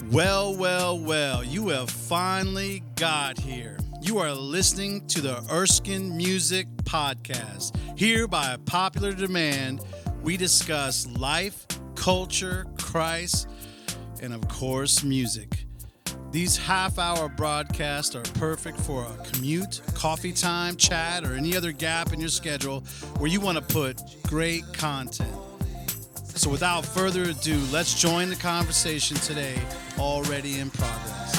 Well, you have finally got here. You are listening to the Erskine Music Podcast. Here, by popular demand, we discuss life, culture, Christ, and of course, music. These half-hour broadcasts are perfect for a commute, coffee time, chat, or any other gap in your schedule where you want to put great content. So without further ado, let's join the conversation today, already in progress.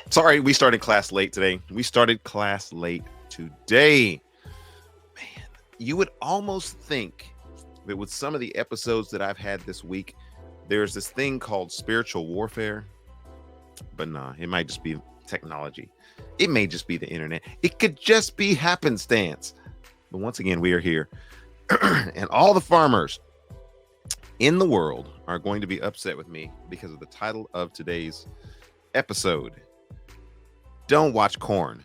Sorry, we started class late today. Man, you would almost think that with some of the episodes that I've had this week, there's this thing called spiritual warfare. But nah, it might just be technology. It may just be the internet. It could just be happenstance. But once again, we are here. And all the farmers in the world are going to be upset with me because of the title of today's episode. Don't watch corn.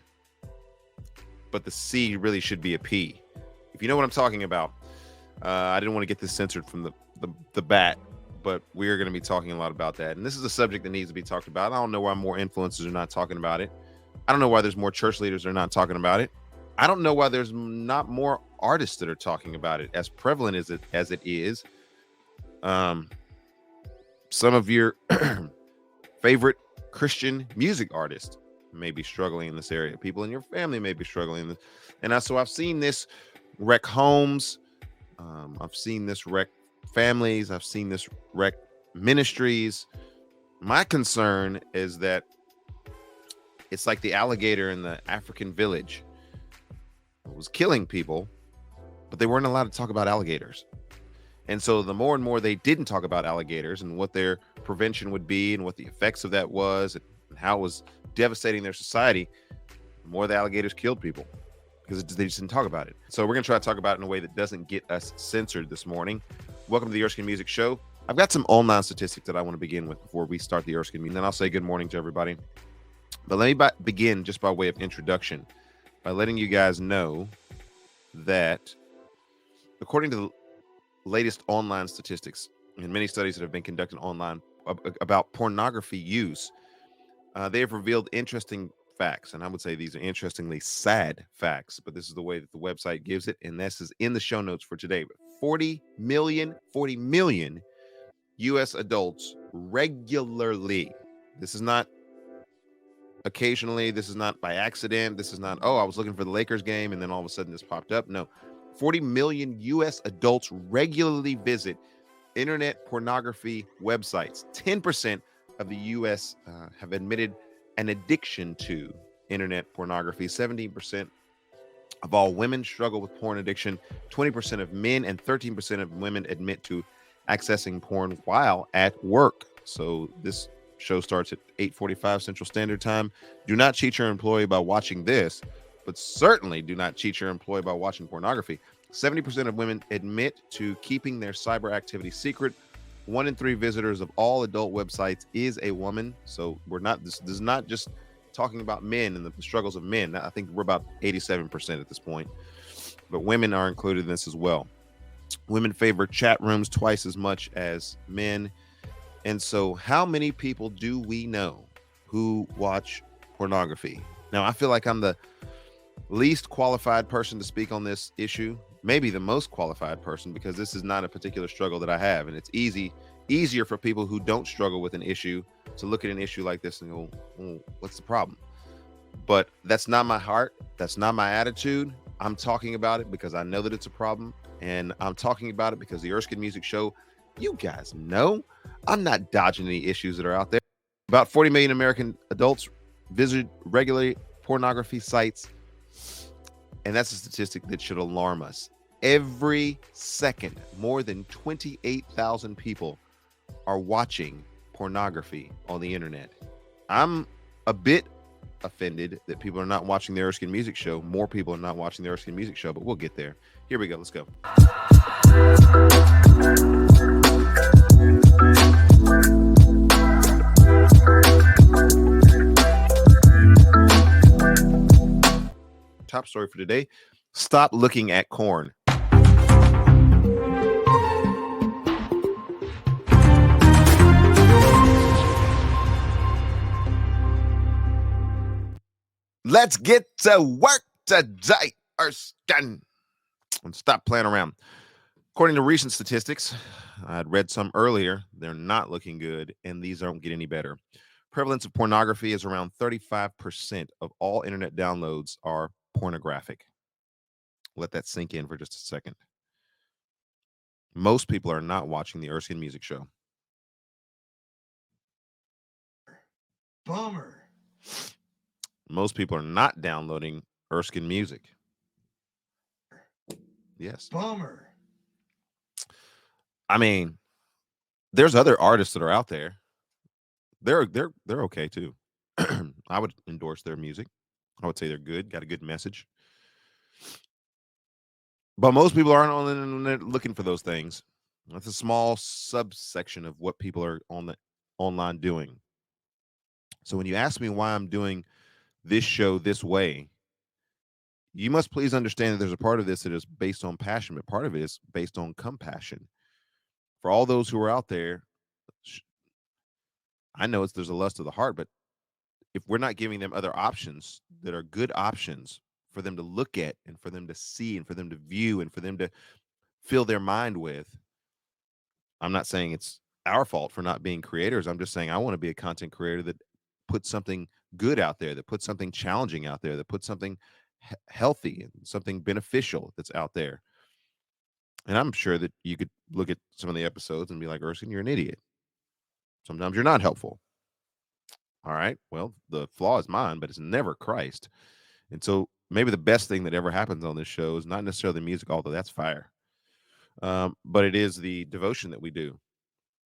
But the C really should be a P. If you know what I'm talking about. I didn't want to get this censored from the bat, but we're going to be talking a lot about that. And this is a subject that needs to be talked about. I don't know why more influencers are not talking about it. I don't know why there's more church leaders that are not talking about it. I don't know why there's not more artists that are talking about it, as prevalent as it is. Some of your favorite Christian music artists may be struggling in this area. People in your family may be struggling. So I've seen this wreck homes. I've seen this wreck families. I've seen this wreck ministries. My concern is that it's like the alligator in the African village. It was killing people, but they weren't allowed to talk about alligators. And so the more and more they didn't talk about alligators and what their prevention would be and what the effects of that was and how it was devastating their society, the more the alligators killed people because they just didn't talk about it. So we're going to try to talk about it in a way that doesn't get us censored this morning. Welcome to the Erskine Music Show. I've got some online statistics that I want to begin with before we start the Erskine Music. And then I'll say good morning to everybody. But let me begin just by way of introduction by letting you guys know that according to the latest online statistics and many studies that have been conducted online about pornography use, they have revealed interesting facts. And I would say these are interestingly sad facts, but this is the way that the website gives it. And this is in the show notes for today. 40 million U.S. adults regularly. This is not occasionally. This is not by accident. This is not, I was looking for the Lakers game and then all of a sudden this popped up. No, 40 million U.S. adults regularly visit internet pornography websites. 10% of the U.S. Have admitted an addiction to internet pornography. 17% of all women struggle with porn addiction. 20% of men and 13% of women admit to accessing porn while at work. So this show starts at 8:45 Central Standard Time. Do not cheat your employee by watching this, but certainly do not cheat your employee by watching pornography. 70% of women admit to keeping their cyber activity secret. 1 in 3 visitors of all adult websites is a woman. So this is not just talking about men and the struggles of men. I think we're about 87% at this point, but women are included in this as well. Women favor chat rooms twice as much as men. And so how many people do we know who watch pornography? Now, I feel like I'm the least qualified person to speak on this issue, maybe the most qualified person, because this is not a particular struggle that I have. And it's easier for people who don't struggle with an issue to look at an issue like this and go, what's the problem? But that's not my heart. That's not my attitude. I'm talking about it because I know that it's a problem. And I'm talking about it because the Erskine Music Show, you guys know I'm not dodging any issues that are out there. About 40 million American adults visit regularly pornography sites. And that's a statistic that should alarm us. Every second, more than 28,000 people are watching pornography on the internet. I'm a bit offended that people are not watching the Erskine Music Show. More people are not watching the Erskine Music Show, but we'll get there. Here we go. Let's go. Top story for today. Stop looking at corn. Let's get to work today, Erskine. And stop playing around. According to recent statistics, I'd read some earlier, they're not looking good, and these don't get any better. Prevalence of pornography is around 35% of all internet downloads are pornographic. Let that sink in for just a second. Most people are not watching the Erskine Music Show. Bummer. Most people are not downloading Erskine Music. Yes. Bummer. I mean, there's other artists that are out there. They're okay too. I would endorse their music. I would say they're good, got a good message. But most people aren't on the internet looking for those things. That's a small subsection of what people are on the online doing. So when you ask me why I'm doing this show this way, you must please understand that there's a part of this that is based on passion, but part of it is based on compassion. For all those who are out there, I know there's a lust of the heart, but if we're not giving them other options that are good options for them to look at and for them to see and for them to view and for them to fill their mind with, I'm not saying it's our fault for not being creators. I'm just saying I want to be a content creator that puts something good out there, that puts something challenging out there, that puts something healthy and something beneficial that's out there. And I'm sure that you could look at some of the episodes and be like, Erskine, you're an idiot. Sometimes you're not helpful. All right. Well, the flaw is mine, but it's never Christ. And so maybe the best thing that ever happens on this show is not necessarily the music, although that's fire. But it is the devotion that we do.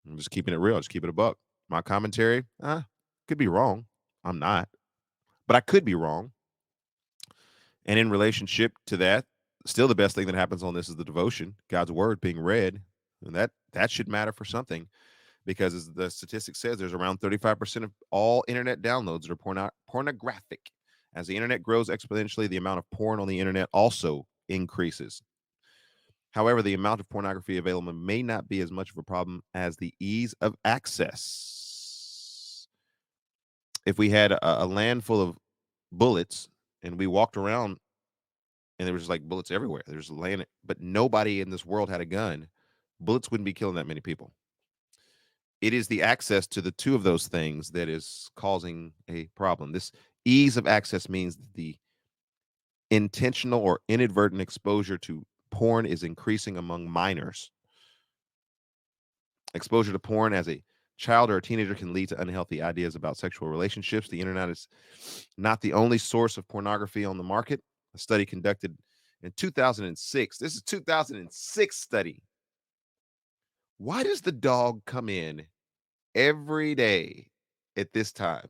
I'm just keeping it real. Just keep it a buck. My commentary, could be wrong. I'm not, but I could be wrong. And in relationship to that, still the best thing that happens on this is the devotion, God's word being read. And that should matter for something, because as the statistic says, there's around 35% of all internet downloads that are pornographic. As the internet grows exponentially, the amount of porn on the internet also increases. However, the amount of pornography available may not be as much of a problem as the ease of access. If we had a land full of bullets and we walked around and there was like bullets everywhere, there's land, but nobody in this world had a gun, bullets wouldn't be killing that many people. It is the access to the two of those things that is causing a problem. This ease of access means that the intentional or inadvertent exposure to porn is increasing among minors. Exposure to porn as a child or a teenager can lead to unhealthy ideas about sexual relationships. The internet is not the only source of pornography on the market. A study conducted in 2006. This is 2006 study. Why does the dog come in every day at this time?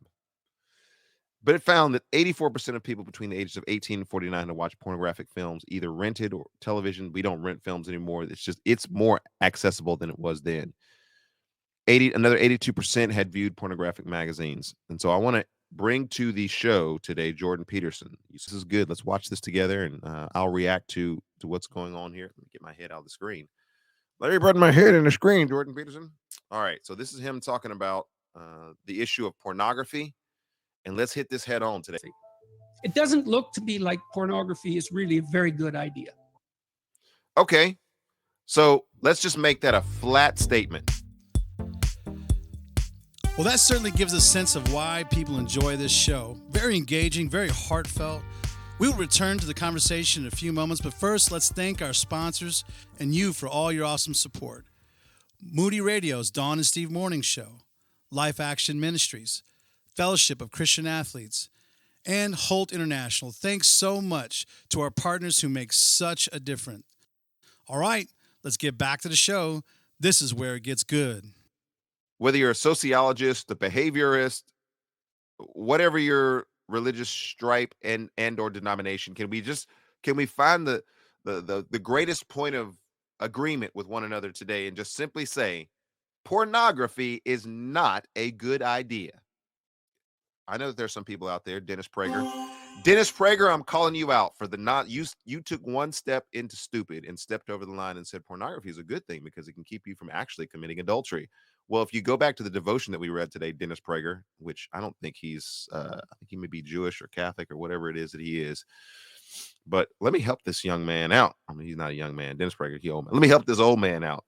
But it found that 84% of people between the ages of 18 and 49 to watch pornographic films, either rented or television. We don't rent films anymore. It's more accessible than it was then. Another 82% had viewed pornographic magazines. And so I want to bring to the show today Jordan Peterson. This is good. Let's watch this together, and I'll react to what's going on here. Let me get my head out of the screen. Let me put my head in the screen, Jordan Peterson. All right. So this is him talking about the issue of pornography. And let's hit this head on today. It doesn't look to be like pornography is really a very good idea. Okay. So let's just make that a flat statement. Well, that certainly gives a sense of why people enjoy this show. Very engaging, very heartfelt. We will return to the conversation in a few moments, but first, let's thank our sponsors and you for all your awesome support. Moody Radio's Dawn and Steve Morning Show, Life Action Ministries, Fellowship of Christian Athletes, and Holt International. Thanks so much to our partners who make such a difference. All right, let's get back to the show. This is where it gets good. Whether you're a sociologist, a behaviorist, whatever your religious stripe and or denomination, can we find the greatest point of agreement with one another today and just simply say pornography is not a good idea? I know that there's some people out there, Dennis Prager, I'm calling you out for the not you took one step into stupid and stepped over the line and said pornography is a good thing because it can keep you from actually committing adultery. Well, if you go back to the devotion that we read today, Dennis Prager, which I don't think I think he may be Jewish or Catholic or whatever it is that he is. But let me help this young man out. I mean, he's not a young man. Dennis Prager, he old man. Let me help this old man out.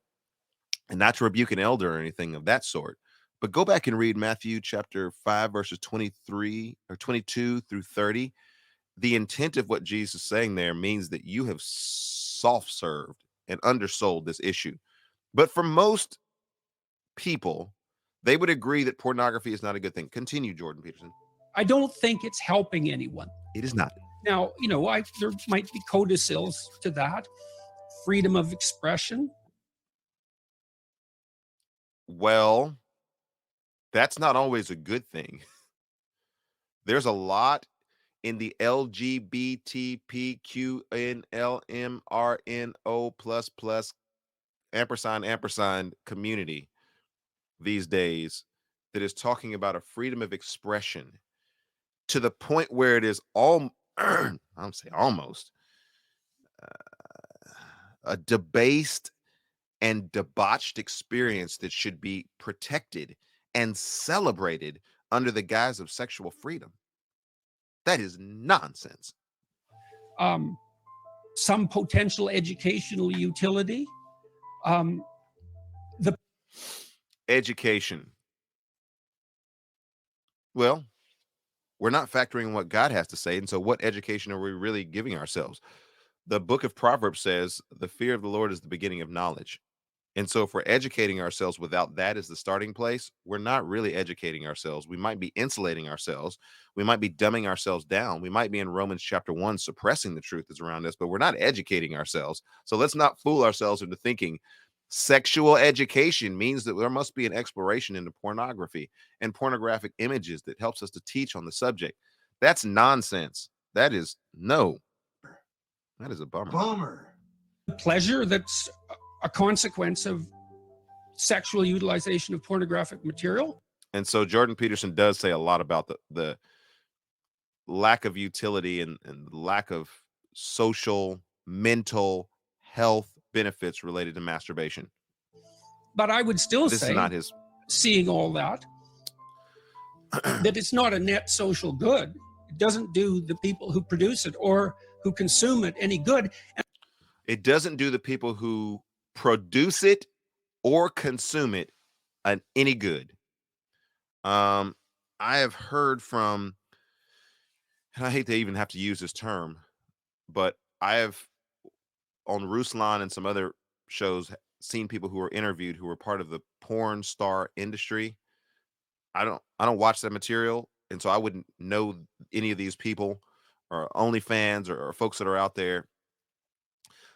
And not to rebuke an elder or anything of that sort. But go back and read Matthew chapter 5, verses 23 or 22 through 30. The intent of what Jesus is saying there means that you have soft served and undersold this issue. But for most people, they would agree that pornography is not a good thing. Continue, Jordan Peterson. I don't think it's helping anyone. It is not. Now, there might be codicils to that. Freedom of expression. Well, that's not always a good thing. There's a lot in the LGBTPQNLMRNO plus ampersand community these days that is talking about a freedom of expression to the point where it is all I'm saying almost a debased and debauched experience that should be protected and celebrated under the guise of sexual freedom. That is nonsense. Some potential educational utility. The education. Well, we're not factoring what God has to say. And so what education are we really giving ourselves? The book of Proverbs says the fear of the Lord is the beginning of knowledge. And so if we're educating ourselves without that as the starting place, we're not really educating ourselves. We might be insulating ourselves. We might be dumbing ourselves down. We might be in Romans chapter 1 suppressing the truth that's around us, but we're not educating ourselves. So let's not fool ourselves into thinking sexual education means that there must be an exploration into pornography and pornographic images that helps us to teach on the subject. That's nonsense. That is a bummer. pleasure that's a consequence of sexual utilization of pornographic material. And so Jordan Peterson does say a lot about the lack of utility and lack of social, mental health benefits related to masturbation. But I would still This say, is not his. seeing all that, that it's not a net social good. It doesn't do the people who produce it or who consume it any good. It doesn't do the people who produce it or consume it any good. I have heard from, and I hate to even have to use this term, but I have on Ruslan and some other shows seen people who were interviewed who were part of the porn star industry. I don't watch that material, and so I wouldn't know any of these people or OnlyFans or folks that are out there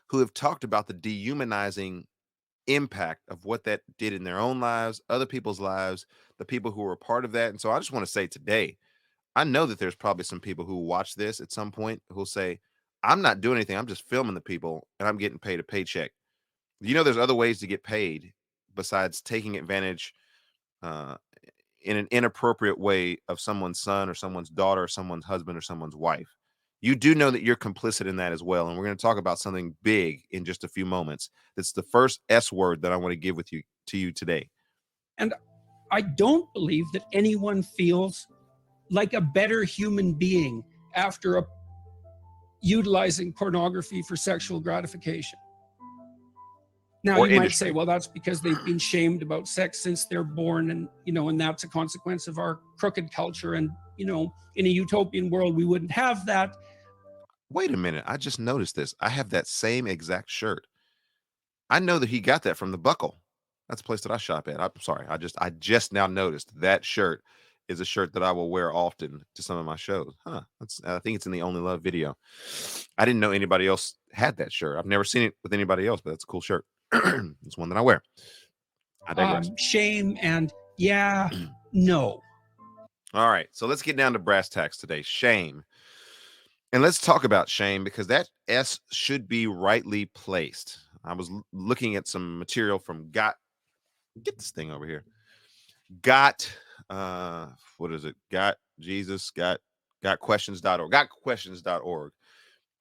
who have talked about the dehumanizing impact of what that did in their own lives, other people's lives, the people who were a part of that. And so I just want to say today, I know that there's probably some people who watch this at some point who'll say, I'm not doing anything. I'm just filming the people and I'm getting paid a paycheck. There's other ways to get paid besides taking advantage in an inappropriate way of someone's son or someone's daughter or someone's husband or someone's wife. You do know that you're complicit in that as well. And we're going to talk about something big in just a few moments. That's the first S word that I want to give to you today. And I don't believe that anyone feels like a better human being after utilizing pornography for sexual gratification. Now, Or you might industry. say, well, that's because they've been shamed about sex since they're born. And, and that's a consequence of our crooked culture. And, in a utopian world, we wouldn't have that. Wait a minute. I just noticed this. I have that same exact shirt. I know that he got that from the Buckle. That's the place that I shop at. I'm sorry. I just now noticed that shirt is a shirt that I will wear often to some of my shows. I think it's in the Only Love video. I didn't know anybody else had that shirt. I've never seen it with anybody else, but that's a cool shirt. It's one that I wear. I digress. Shame and no. All right. So let's get down to brass tacks today. Shame. And let's talk about shame because that S should be rightly placed. I was looking at some material from get this thing over here. What is it? Got questions.org. Gotquestions.org.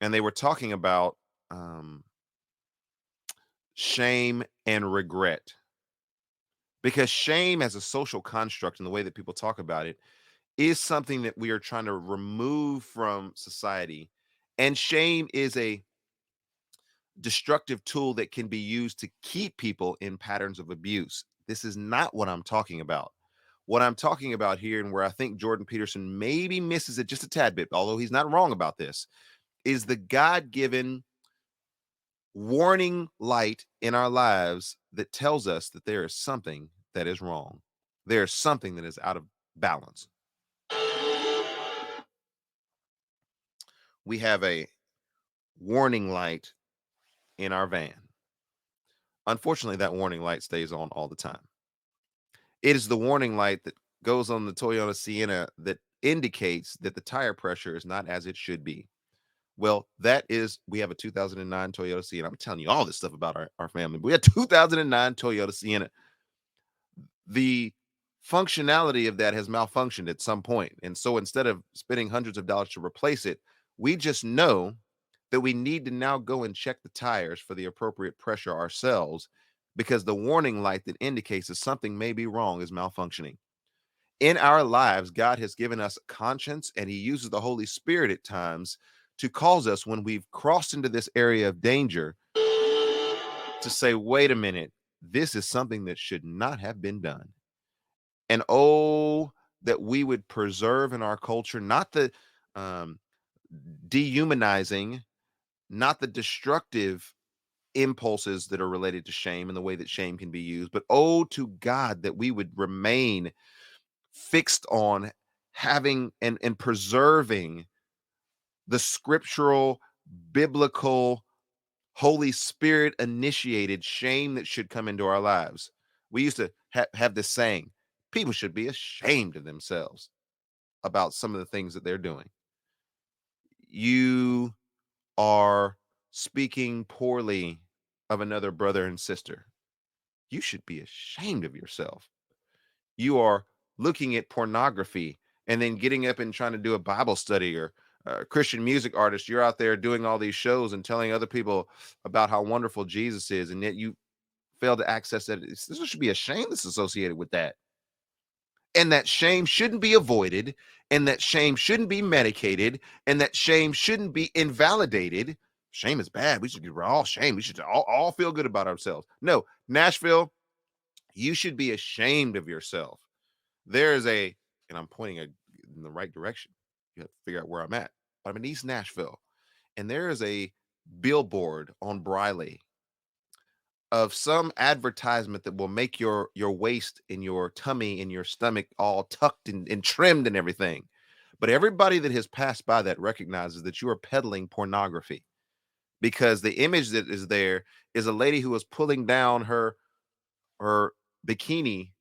And they were talking about shame and regret. because shame as a social construct and the way that people talk about it is something that we are trying to remove from society. And shame is a destructive tool that can be used to keep people in patterns of abuse. This is not what I'm talking about. What I'm talking about here, and where I think Jordan Peterson maybe misses it just a tad bit, although he's not wrong about this, is the God given warning light in our lives that tells us that there is something that is wrong. There is something that is out of balance. We have a warning light in our van. Unfortunately, that warning light stays on all the time. It is the warning light that goes on the Toyota Sienna that indicates that the tire pressure is not as it should be. Well, we have a 2009 Toyota Sienna. I'm telling you all this stuff about our family. We had 2009 Toyota Sienna. The functionality of that has malfunctioned at some point. And so instead of spending hundreds of dollars to replace it, we just know that we need to now go and check the tires for the appropriate pressure ourselves, because the warning light that indicates that something may be wrong is malfunctioning. In our lives, God has given us a conscience, and he uses the Holy Spirit at times to cause us, when we've crossed into this area of danger, to say, wait a minute, this is something that should not have been done. And oh, that we would preserve in our culture, not the dehumanizing, not the destructive impulses that are related to shame and the way that shame can be used, but oh, to God, that we would remain fixed on having and preserving the scriptural, biblical, Holy Spirit initiated shame that should come into our lives. We used to have this saying: people should be ashamed of themselves about some of the things that they're doing. You are speaking poorly of another brother and sister. You should be ashamed of yourself. You are looking at pornography and then getting up and trying to do a Bible study, or Christian music artist. You're out there doing all these shows and telling other people about how wonderful Jesus is, and yet you fail to access that. This should be a shame that's associated with that. And that shame shouldn't be avoided, and that shame shouldn't be medicated, and that shame shouldn't be invalidated. Shame is bad. We should be all shame. We should all feel good about ourselves. No, Nashville, you should be ashamed of yourself. There is and I'm pointing in the right direction. You have to figure out where I'm at. I'm in East Nashville, and there is a billboard on Briley of some advertisement that will make your waist and your tummy and your stomach all tucked and trimmed and everything. But everybody that has passed by that recognizes that you are peddling pornography, because the image that is there is a lady who is pulling down her bikini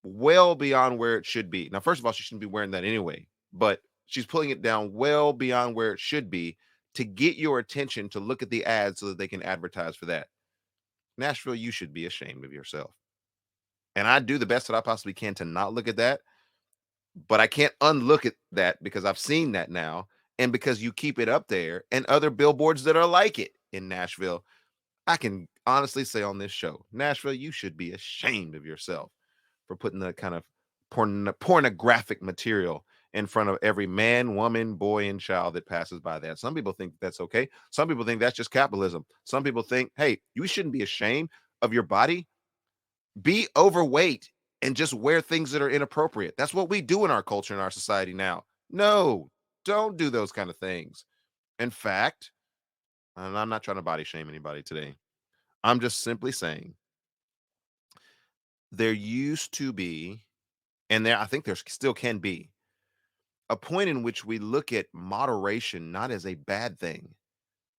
well beyond where it should be. Now, first of all, she shouldn't be wearing that anyway, but she's pulling it down well beyond where it should be to get your attention to look at the ad so that they can advertise for that. Nashville, you should be ashamed of yourself. And I do the best that I possibly can to not look at that, but I can't unlook at that because I've seen that now, and because you keep it up there and other billboards that are like it in Nashville. I can honestly say on this show, Nashville, you should be ashamed of yourself for putting that kind of pornographic material in front of every man, woman, boy, and child that passes by that. Some people think that's okay. Some people think that's just capitalism. Some people think, hey, you shouldn't be ashamed of your body. Be overweight and just wear things that are inappropriate. That's what we do in our culture, in our society now. No, don't do those kind of things. In fact, and I'm not trying to body shame anybody today. I'm just simply saying there used to be, and I think there still can be, a point in which we look at moderation not as a bad thing.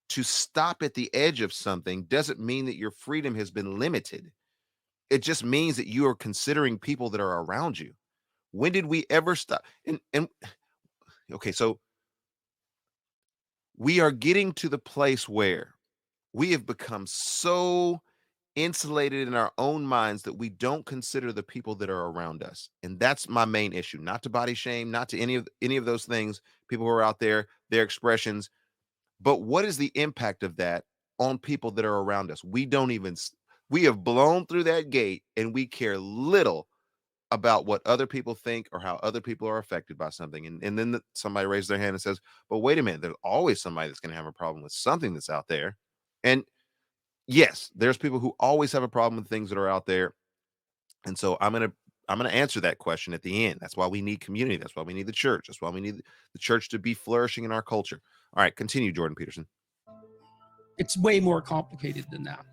To stop at the edge of something doesn't mean that your freedom has been limited. It just means that you are considering people that are around you. When did we ever stop? And okay, so we are getting to the place where we have become so insulated in our own minds that we don't consider the people that are around us. And that's my main issue. Not to body shame, not to any of those things, people who are out there, their expressions, but what is the impact of that on people that are around us? We don't even We have blown through that gate, and we care little about what other people think or how other people are affected by something. And then somebody raises their hand and says, but wait a minute, there's always somebody that's going to have a problem with something that's out there. And yes, there's people who always have a problem with things that are out there. And so I'm going to answer that question at the end. That's why we need community. That's why we need the church. That's why we need the church to be flourishing in our culture. All right, continue, Jordan Peterson. It's way more complicated than that.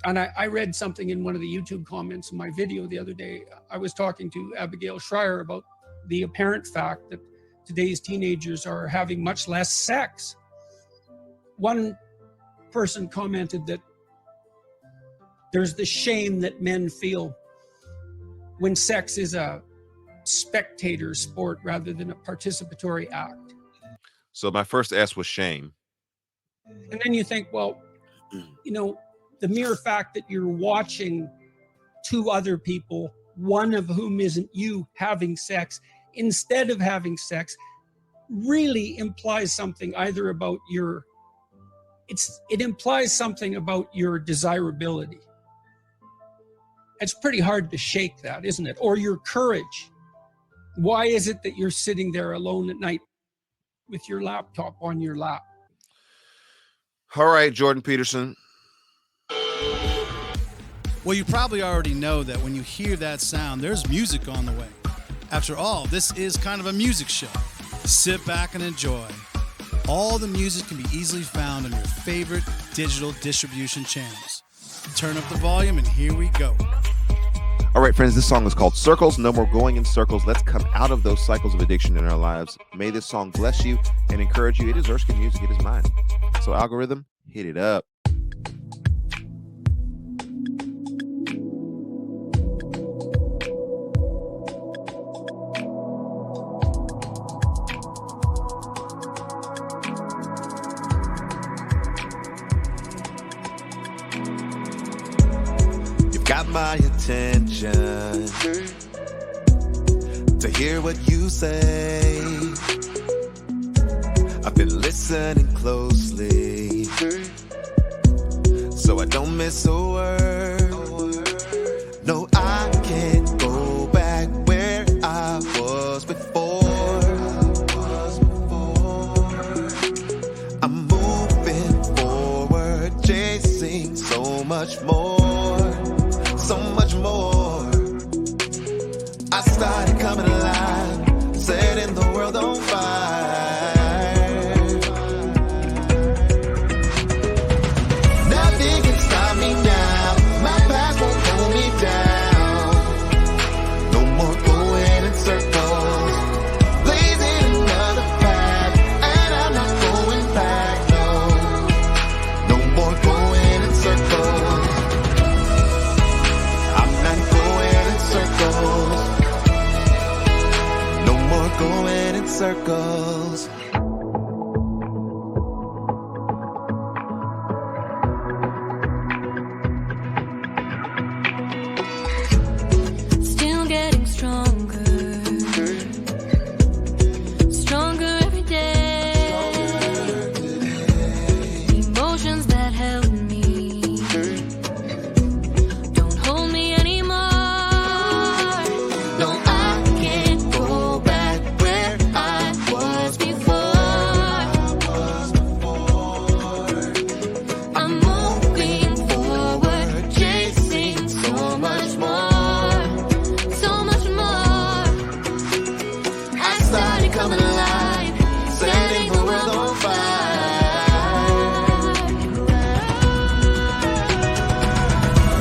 And I read something in one of the YouTube comments in my video the other day. I was talking to Abigail Schreier about the apparent fact that today's teenagers are having much less sex. One person commented that there's the shame that men feel when sex is a spectator sport rather than a participatory act. So my first S was shame. And then you think, well, you know, the mere fact that you're watching two other people, one of whom isn't you, having sex instead of having sex, really implies something either about it implies something about your desirability. It's pretty hard to shake that, isn't it? Or your courage. Why is it that you're sitting there alone at night with your laptop on your lap? All right, Jordan Peterson. Well, you probably already know that when you hear that sound, there's music on the way. After all, this is kind of a music show. Sit back and enjoy. All the music can be easily found on your favorite digital distribution channels. Turn up the volume and here we go. All right, friends, this song is called Circles. No more going in circles. Let's come out of those cycles of addiction in our lives. May this song bless you and encourage you. It is Erskine music. It is mine. So algorithm, hit it up. Got my attention to hear what you say. I've been listening closely so I don't miss a word. No, I can't go back where I was before. I'm moving forward, chasing so much more. So much more. I started coming alive, setting the world on fire. Nothing can stop me now. My past won't hold me down. No more going in circles, blazing another path, and I'm not going back. No more going in circles. Going in circles. Still getting stronger, stronger every day. Emotions that held me don't hold me anymore. No, I can't go back where I was before. I'm moving forward, chasing so much more, so much more. I started coming alive, setting the world on fire.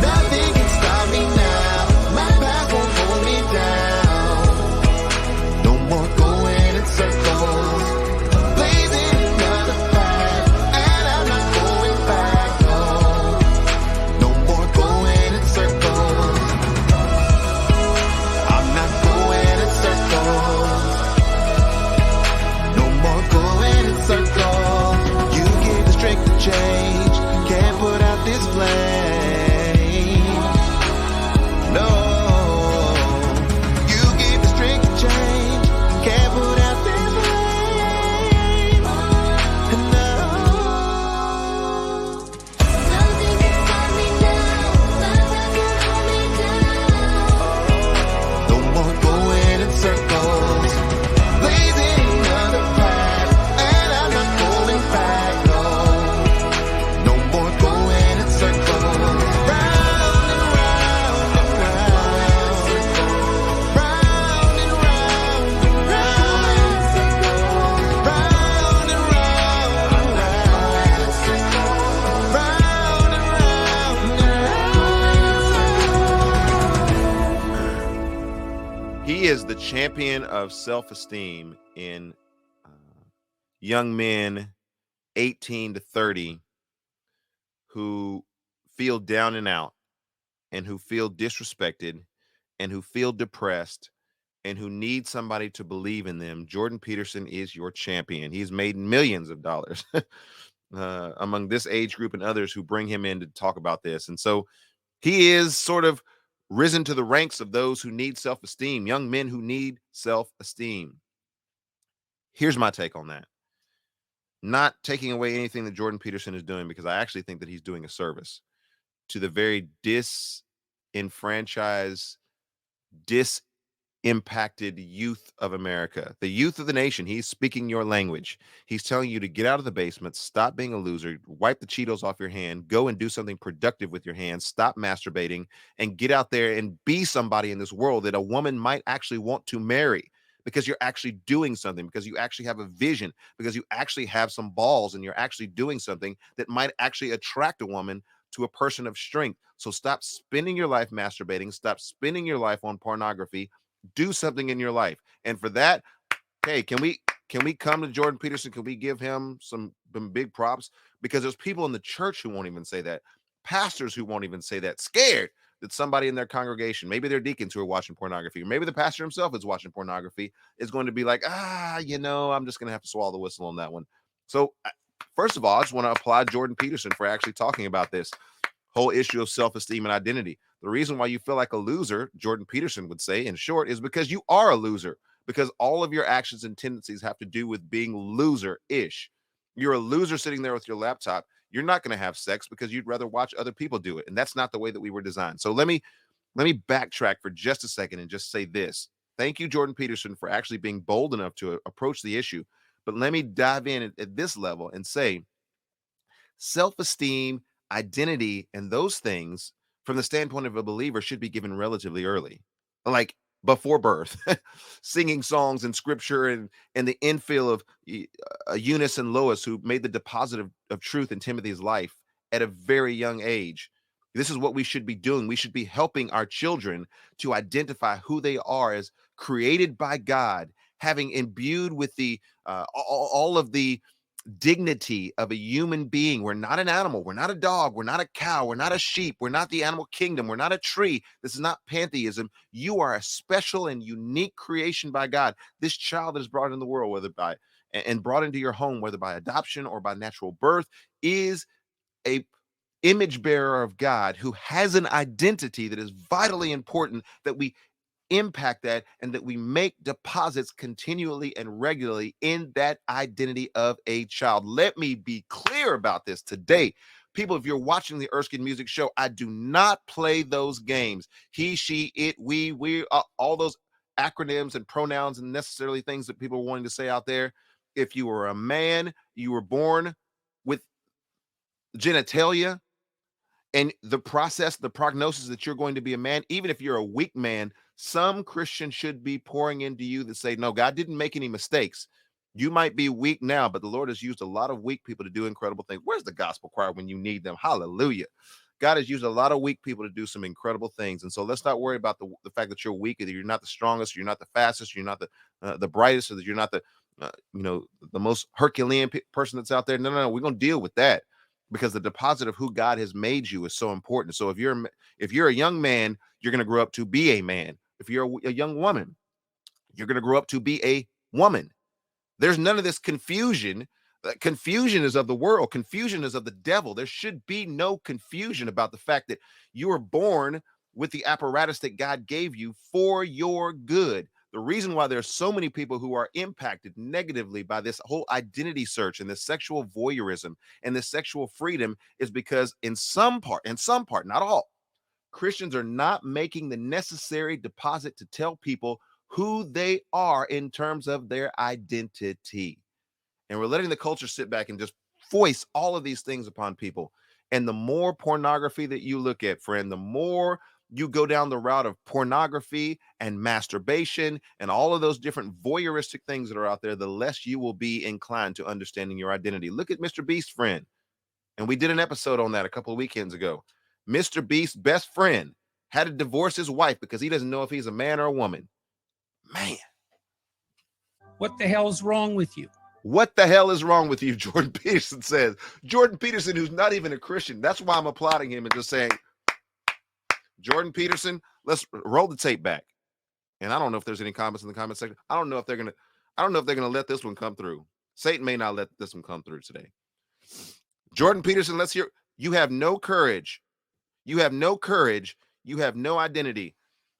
Nothing can stop me now. My past won't hold me down. No more going in circles, Blazing another path, and I'm not going back. No more going in circles. I'm not going in circles. No more going in circles. You get the strength to change. Can't put out this flame. No. You get the strength to change. Can't put out this flame. No. nothing can stop me champion of self-esteem in young men 18 to 30 who feel down and out and who feel disrespected and who feel depressed and who need somebody to believe in them. Jordan Peterson is your champion. He's made millions of dollars among this age group and others who bring him in to talk about this. And so he is sort of risen to the ranks of those who need self-esteem, young men who need self-esteem. Here's my take on that. Not taking away anything that Jordan Peterson is doing, because I actually think that he's doing a service to the very disenfranchised, impacted youth of America, the youth of the nation. He's speaking your language. He's telling you to get out of the basement, stop being a loser, wipe the Cheetos off your hand, go and do something productive with your hands, stop masturbating, and get out there and be somebody in this world that a woman might actually want to marry, because you're actually doing something, because you actually have a vision, because you actually have some balls and you're actually doing something that might actually attract a woman to a person of strength. So stop spending your life masturbating, stop spending your life on pornography. Do something in your life. And for that, hey, can we come to Jordan Peterson? Can we give him some big props? Because there's people in the church who won't even say that, pastors who won't even say that, scared that somebody in their congregation, maybe their deacons who are watching pornography, or maybe the pastor himself is watching pornography, is going to be like, I'm just going to have to swallow the whistle on that one. So first of all, I just want to applaud Jordan Peterson for actually talking about this whole issue of self-esteem and identity. The reason why you feel like a loser, Jordan Peterson would say in short, is because you are a loser, because all of your actions and tendencies have to do with being loser-ish. You're a loser sitting there with your laptop. You're not going to have sex because you'd rather watch other people do it. And that's not the way that we were designed. So let me backtrack for just a second and just say this. Thank you, Jordan Peterson, for actually being bold enough to approach the issue. But let me dive in at this level and say self-esteem, identity, and those things from the standpoint of a believer should be given relatively early, like before birth. Singing songs and scripture and the infill of Eunice and Lois, who made the deposit of truth in Timothy's life at a very young age. This is what we should be doing. We should be helping our children to identify who they are as created by God, having imbued with the all of the dignity of a human being. We're not an animal. We're not a dog. We're not a cow. We're not a sheep. We're not the animal kingdom. We're not a tree. This is not pantheism. You are a special and unique creation by God. This child that is brought into the world, whether by and brought into your home, whether by adoption or by natural birth, is a image bearer of God who has an identity that is vitally important, that we impact that and that we make deposits continually and regularly in that identity of a child. Let me be clear about this today. People, if you're watching the Erskine Music Show, I do not play those games. He, she, it, we, all those acronyms and pronouns and necessarily things that people are wanting to say out there. If you were a man, you were born with genitalia, and the process, the prognosis that you're going to be a man, even if you're a weak man, some Christians should be pouring into you that say, no, God didn't make any mistakes. You might be weak now, but the Lord has used a lot of weak people to do incredible things. Where's the gospel choir when you need them? Hallelujah. God has used a lot of weak people to do some incredible things. And so let's not worry about the fact that you're weak, that you're not the strongest, you're not the fastest, you're not the brightest, or that you're not the most Herculean person that's out there. No. We're going to deal with that, because the deposit of who God has made you is so important. So if you're a young man, you're going to grow up to be a man. If you're a young woman, you're going to grow up to be a woman. There's none of this confusion. Confusion is of the world. Confusion is of the devil. There should be no confusion about the fact that you were born with the apparatus that God gave you for your good. The reason why there's so many people who are impacted negatively by this whole identity search and this sexual voyeurism and this sexual freedom is because in some part, not all, Christians are not making the necessary deposit to tell people who they are in terms of their identity. And we're letting the culture sit back and just foist all of these things upon people. And the more pornography that you look at, friend, the more you go down the route of pornography and masturbation and all of those different voyeuristic things that are out there, the less you will be inclined to understanding your identity. Look at Mr. Beast's friend. And we did an episode on that a couple of weekends ago. Mr. Beast's best friend had to divorce his wife because he doesn't know if he's a man or a woman. Man, What the hell's wrong with you? what the hell is wrong with you? Jordan Peterson says. Jordan Peterson, who's not even a Christian. That's why I'm applauding him and just saying, Jordan Peterson, let's roll the tape back. And I don't know if there's any comments in the comment section. I don't know if they're gonna let this one come through. Satan may not let this one come through today. Jordan Peterson, let's hear. You have no courage. You have no courage. You have no identity.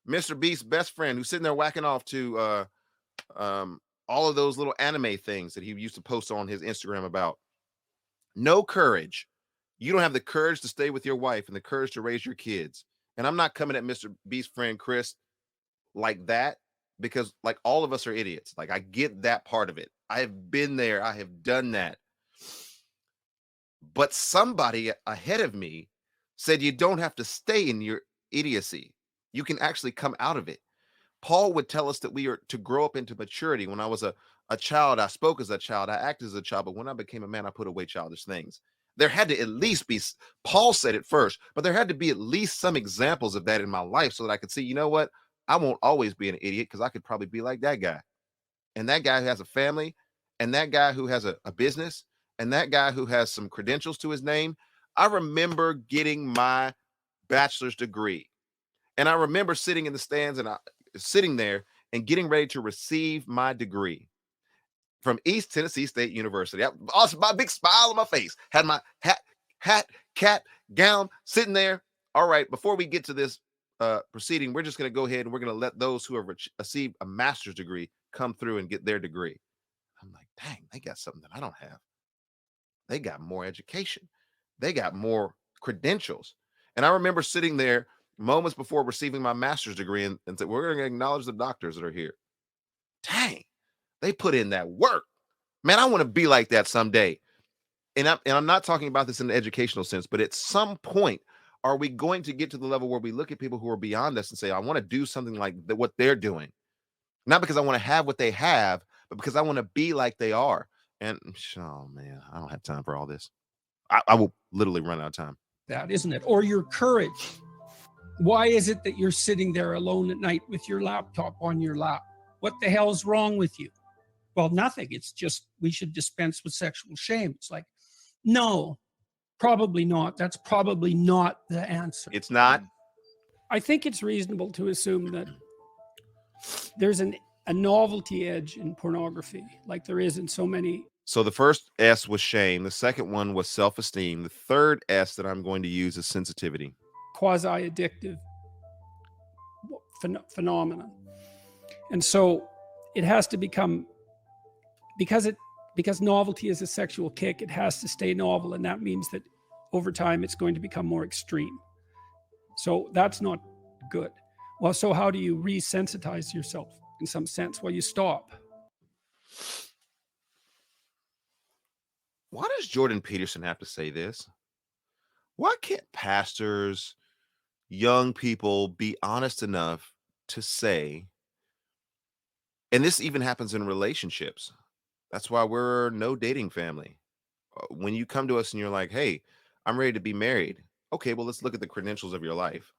Mr. Beast's best friend, who's sitting there whacking off to all of those little anime things that he used to post on his Instagram about. No courage. You don't have the courage to stay with your wife and the courage to raise your kids. And I'm not coming at Mr. Beast's friend Chris like that, because like all of us are idiots. Like I get that part of it. I have been there. I have done that. But somebody ahead of me said you don't have to stay in your idiocy. You can actually come out of it. Paul would tell us that we are to grow up into maturity. When I was a child, I spoke as a child, I acted as a child, but when I became a man, I put away childish things. There had to at least be, Paul said it first, but there had to be at least some examples of that in my life so that I could see, you know what? I won't always be an idiot, because I could probably be like that guy. And that guy who has a family, and that guy who has a business, and that guy who has some credentials to his name. I remember getting my bachelor's degree. And I remember sitting in the stands and sitting there and getting ready to receive my degree from East Tennessee State University. Also, my big smile on my face, had my hat, cap, gown, sitting there. All right, before we get to this proceeding, we're just going to go ahead and we're going to let those who have received a master's degree come through and get their degree. I'm like, dang, they got something that I don't have. They got more education. They got more credentials. And I remember sitting there moments before receiving my master's degree and said, we're going to acknowledge the doctors that are here. Dang, they put in that work. Man, I want to be like that someday. And I'm not talking about this in an educational sense, but at some point, are we going to get to the level where we look at people who are beyond us and say, I want to do something like what they're doing? Not because I want to have what they have, but because I want to be like they are. And oh man, I don't have time for all this. I will literally run out of time. That isn't it? Or your courage. Why is it that you're sitting there alone at night with your laptop on your lap? What the hell's wrong with you? Well, nothing. It's just we should dispense with sexual shame. It's like, no, probably not. That's probably not the answer. It's not. I think it's reasonable to assume that there's a novelty edge in pornography, like there is in so many. So the first S was shame. The second one was self-esteem. The third S that I'm going to use is sensitivity. Quasi-addictive phenomenon. And so it has to become, because novelty is a sexual kick, it has to stay novel. And that means that over time, it's going to become more extreme. So that's not good. Well, so how do you resensitize yourself in some sense? Well, you stop. Why does Jordan Peterson have to say this? Why can't pastors, young people be honest enough to say, and this even happens in relationships. That's why we're no dating family. When you come to us and you're like, hey, I'm ready to be married. Okay, well, let's look at the credentials of your life.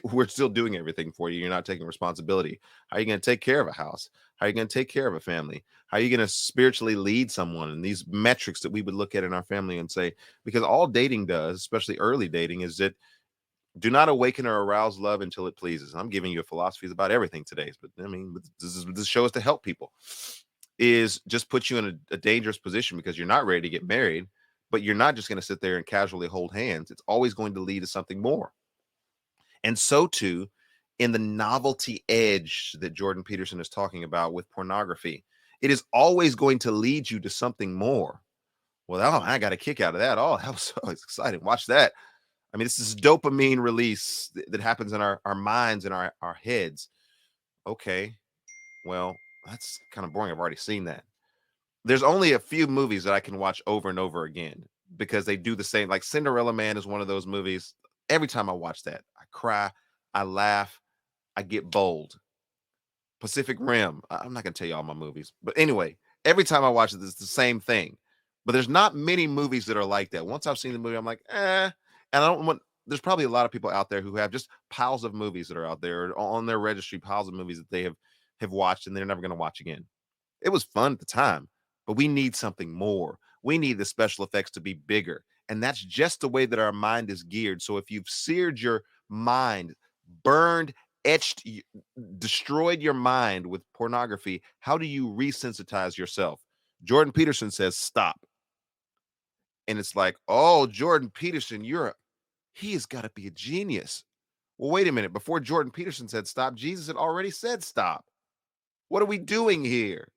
We're still doing everything for you. You're not taking responsibility. How are you going to take care of a house? How are you going to take care of a family? How are you going to spiritually lead someone? And these metrics that we would look at in our family and say, because all dating does, especially early dating, is that do not awaken or arouse love until it pleases. I'm giving you philosophies about everything today, but I mean, this show is to help people. Is just put you in a dangerous position because you're not ready to get married, but you're not just going to sit there and casually hold hands. It's always going to lead to something more. And so too, in the novelty edge that Jordan Peterson is talking about with pornography, it is always going to lead you to something more. Well, I got a kick out of that. Oh, that was so exciting. Watch that. I mean, this is dopamine release that happens in our minds and our heads. Okay, well, that's kind of boring. I've already seen that. There's only a few movies that I can watch over and over again because they do the same. Like Cinderella Man is one of those movies. Every time I watch that, I cry, I laugh, I get bold. Pacific Rim. I'm not going to tell you all my movies. But anyway, every time I watch it, it's the same thing. But there's not many movies that are like that. Once I've seen the movie, I'm like, eh. And I don't want, there's probably a lot of people out there who have just piles of movies that are out there on their registry, piles of movies that they have have watched and they're never going to watch again. It was fun at the time, but we need something more. We need the special effects to be bigger. And that's just the way that our mind is geared. So if you've seared your mind, burned, etched, destroyed your mind with pornography, how do you resensitize yourself? Jordan Peterson says, stop. And it's like, oh, Jordan Peterson, he has got to be a genius. Well, wait a minute. Before Jordan Peterson said stop, Jesus had already said stop. What are we doing here?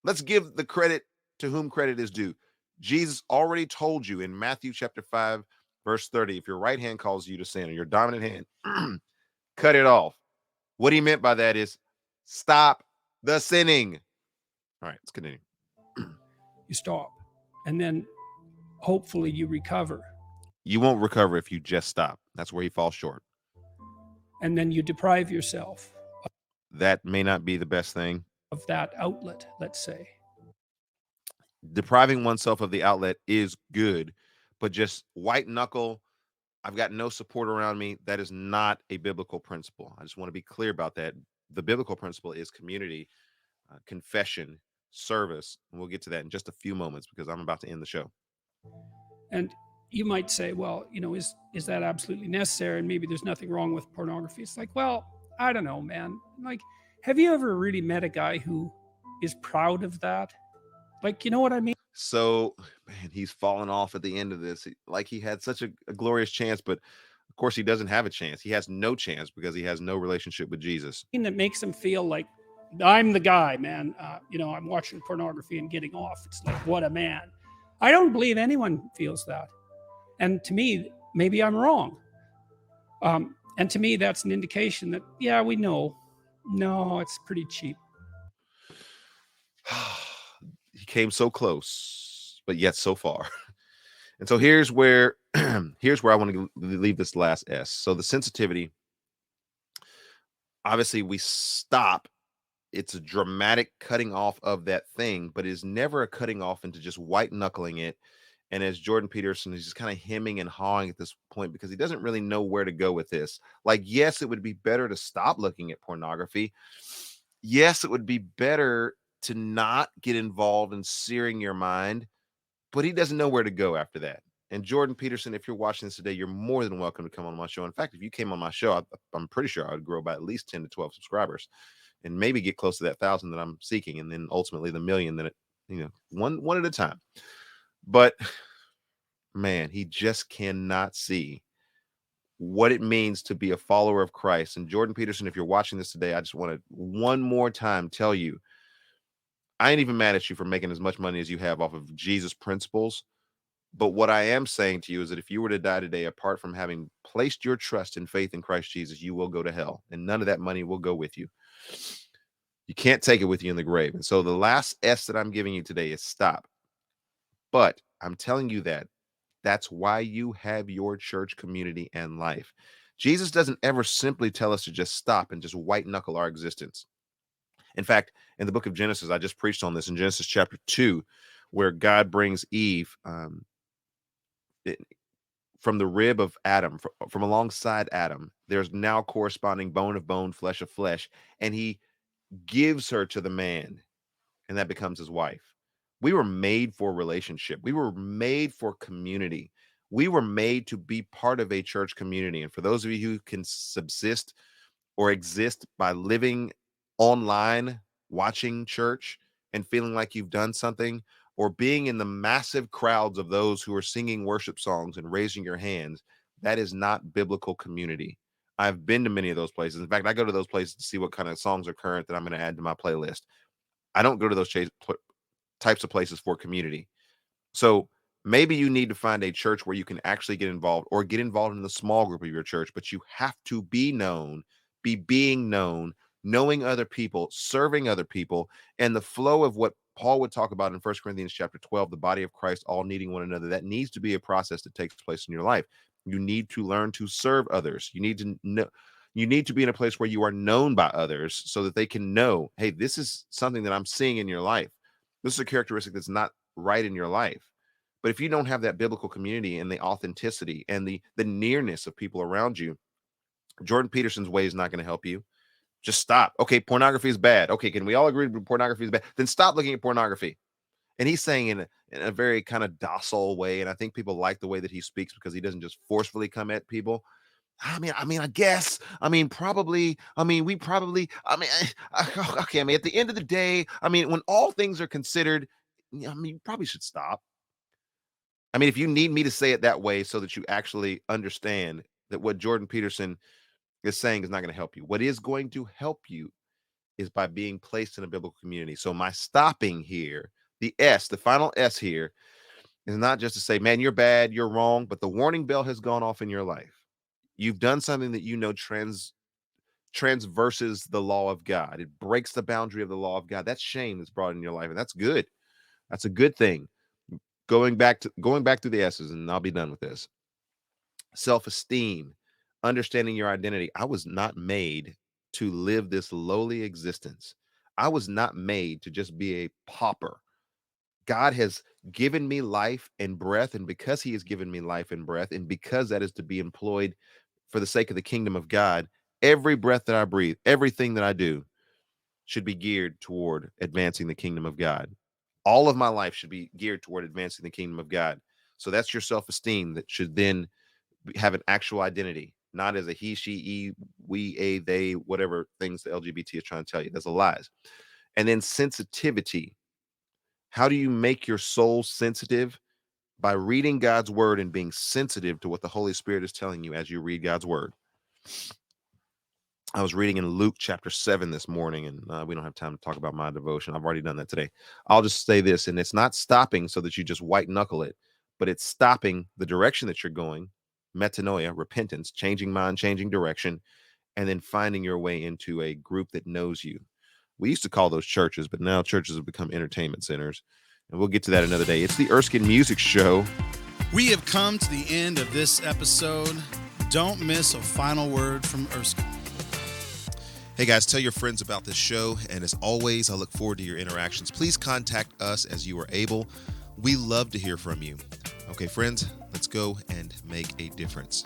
Let's give the credit to whom credit is due. Jesus already told you in Matthew chapter 5, verse 30, if your right hand calls you to sin or your dominant hand, cut it off. What he meant by that is stop the sinning. All right, let's continue. You stop. And then hopefully you recover. You won't recover if you just stop. That's where he falls short. And then you deprive yourself That may not be the best thing. of that outlet, let's say. Depriving oneself of the outlet is good, but just white knuckle, I've got no support around me. That is not a biblical principle. I just want to be clear about that. The biblical principle is community, confession, service. And we'll get to that in just a few moments because I'm about to end the show. And you might say, well, is that absolutely necessary? And maybe there's nothing wrong with pornography. It's like, well, I don't know, man. Like, have you ever really met a guy who is proud of that? Like, you know what I mean? So, man, he's fallen off at the end of this. Like he had such a glorious chance, but of course he doesn't have a chance. He has no chance because he has no relationship with Jesus. That makes him feel like I'm the guy, man. I'm watching pornography and getting off. It's like, what a man. I don't believe anyone feels that. And to me, maybe I'm wrong. And to me, that's an indication that, yeah, we know. No, it's pretty cheap. He came so close, but yet so far. And so here's where I want to leave this last S. So the sensitivity, obviously we stop. It's a dramatic cutting off of that thing, but it's never a cutting off into just white knuckling it. And as Jordan Peterson is just kind of hemming and hawing at this point because he doesn't really know where to go with this. Like, yes, it would be better to stop looking at pornography. Yes, it would be better to not get involved in searing your mind, but he doesn't know where to go after that. And Jordan Peterson, if you're watching this today, you're more than welcome to come on my show. In fact, if you came on my show, I'm pretty sure I would grow by at least 10 to 12 subscribers and maybe get close to that 1,000 that I'm seeking. And then ultimately the million that, one at a time. But man, he just cannot see what it means to be a follower of Christ. And Jordan Peterson, if you're watching this today, I just want to one more time tell you, I ain't even mad at you for making as much money as you have off of Jesus principles. But what I am saying to you is that if you were to die today, apart from having placed your trust and faith in Christ Jesus, you will go to hell and none of that money will go with you. You can't take it with you in the grave. And so the last S that I'm giving you today is stop. But I'm telling you that's why you have your church community and life. Jesus doesn't ever simply tell us to just stop and just white knuckle our existence. In fact, in the book of Genesis, I just preached on this in Genesis chapter 2, where God brings Eve from the rib of Adam, from alongside Adam. There's now corresponding bone of bone, flesh of flesh, and he gives her to the man, and that becomes his wife. We were made for relationship. We were made for community. We were made to be part of a church community. And for those of you who can subsist or exist by living online, watching church and feeling like you've done something, or being in the massive crowds of those who are singing worship songs and raising your hands, that is not biblical community. I've been to many of those places. In fact, I go to those places to see what kind of songs are current that I'm going to add to my playlist. I don't go to those types of places for community. So maybe you need to find a church where you can actually get involved or get involved in the small group of your church, but you have to be known, be being known, knowing other people, serving other people, and the flow of what Paul would talk about in 1 Corinthians chapter 12, the body of Christ, all needing one another. That needs to be a process that takes place in your life. You need to learn to serve others. You need to know. You need to be in a place where you are known by others so that they can know, hey, this is something that I'm seeing in your life. This is a characteristic that's not right in your life. But if you don't have that biblical community and the authenticity and the nearness of people around you, Jordan Peterson's way is not going to help you. Just stop. Okay, pornography is bad. Okay, can we all agree that pornography is bad? Then stop looking at pornography. And he's saying in a very kind of docile way, and I think people like the way that he speaks because he doesn't just forcefully come at people. I guess, probably, we probably, okay. At the end of the day, when all things are considered, you probably should stop. If you need me to say it that way so that you actually understand that what Jordan Peterson is saying is not going to help you. What is going to help you is by being placed in a biblical community. So my stopping here, the final S here, is not just to say, man, you're bad, you're wrong, but the warning bell has gone off in your life. You've done something that transverses the law of God. It breaks the boundary of the law of God. That's shame that's brought in your life, and that's good. That's a good thing. Going back through the S's, and I'll be done with this. Self-esteem, understanding your identity. I was not made to live this lowly existence. I was not made to just be a pauper. God has given me life and breath, and because he has given me life and breath, and because that is to be employed for the sake of the kingdom of God, every breath that I breathe, everything that I do should be geared toward advancing the kingdom of God. All of my life should be geared toward advancing the kingdom of God. So that's your self-esteem that should then have an actual identity, not as a he, she, e, we, a, they, whatever things the LGBT is trying to tell you. That's a lies. And then sensitivity. How do you make your soul sensitive? By reading God's word and being sensitive to what the Holy Spirit is telling you as you read God's word. I was reading in Luke chapter 7 this morning, and we don't have time to talk about my devotion. I've already done that today. I'll just say this, and it's not stopping so that you just white knuckle it, but it's stopping the direction that you're going, metanoia, repentance, changing mind, changing direction, and then finding your way into a group that knows you. We used to call those churches, but now churches have become entertainment centers, and we'll get to that another day. It's the Erskine Music Show. We have come to the end of this episode. Don't miss a final word from Erskine. Hey guys, tell your friends about this show, and as always, I look forward to your interactions. Please contact us as you are able. We love to hear from you. Okay, friends, let's go and make a difference.